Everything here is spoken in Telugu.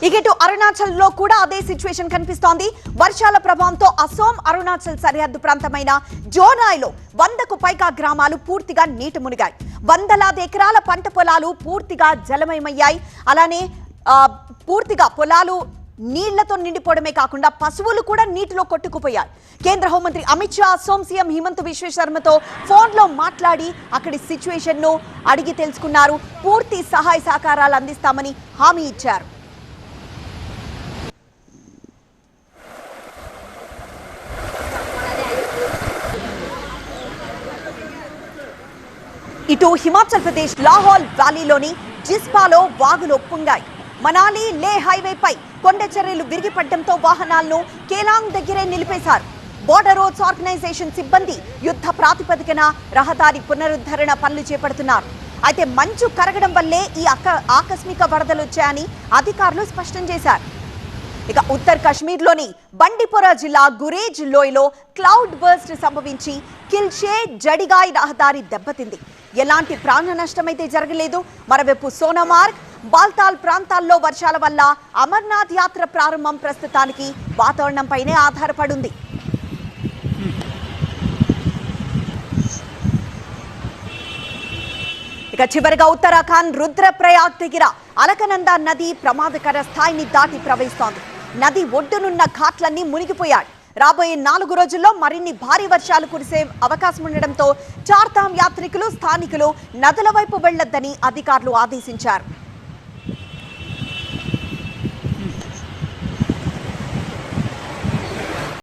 ఇటు అరుణాచల్లో కూడా అదే సిచ్యువేషన్ కనిపిస్తోంది. వర్షాల ప్రభావంతో అసోం అరుణాచల్ సరిహద్దు ప్రాంతమైన జోనాయ్లో 100కు పైగా గ్రామాలు పూర్తిగా నీట మునిగాయి. వందలాది ఎకరాల పంట పొలాలు పూర్తిగా జలమయమయ్యాయి. అలానే పూర్తిగా పొలాలు నీళ్లతో నిండిపోవడమే కాకుండా పశువులు కూడా నీటిలో కొట్టుకుపోయాయి. కేంద్ర హోంమంత్రి అమిత్ షా అసోం సీఎం హిమంత బిశ్వ శర్మతో ఫోన్లో మాట్లాడి అక్కడి సిచ్యువేషన్ ను అడిగి తెలుసుకున్నారు. పూర్తి సహాయ సహకారాలు అందిస్తామని హామీ ఇచ్చారు. ఇటు హిమాచల్ ప్రదేశ్ లాహౌల్ వ్యాలీలోని జిస్పాలో వాగులు పొంగాయి. మనాలి లే హైవేపై కొండ చర్యలు విరిగిపడడంతో వాహనాలను కేలాంగ్ దగ్గరే నిలిపేశారు. బోర్డర్ రోడ్స్ ఆర్గనైజేషన్ సిబ్బంది యుద్ధ ప్రాతిపదికన రహదారి పునరుద్ధరణ పనులు చేపడుతున్నారు. అయితే మంచు కరగడం వల్లే ఈ ఆకస్మిక వరదలు వచ్చాయని అధికారులు స్పష్టం చేశారు. ఇక ఉత్తర్ కాశ్మీర్లోని బండిపోరా జిల్లా గురేజ్ లోయలో క్లౌడ్ బర్స్ట్ సంభవించి కిల్షే జడిగాయ్ రహదారి దెబ్బతింది. ఎలాంటి ప్రాణ నష్టమైతే జరగలేదు. మరోవైపు సోనామార్గ్ బాల్తాల్ ప్రాంతాల్లో వర్షాల వల్ల అమర్నాథ్ యాత్ర ప్రారంభం ప్రస్తుతానికి వాతావరణంపైనే ఆధారపడింది. ఇక చివరిగా ఉత్తరాఖండ్ రుద్రప్రయాగ్ దగ్గర అలకనంద నది ప్రమాదకర స్థాయిని దాటి ప్రవహిస్తోంది. నది ఒడ్డునున్న ఘాట్లన్నీ మునిగిపోయాయి. రాబోయే 4 రోజుల్లో మరిన్ని భారీ వర్షాలు కురిసే అవకాశం ఉండడంతో చార్ధామ్ యాత్రికులు స్థానికులు నదుల వైపు వెళ్లొద్దని అధికారులు ఆదేశించారు.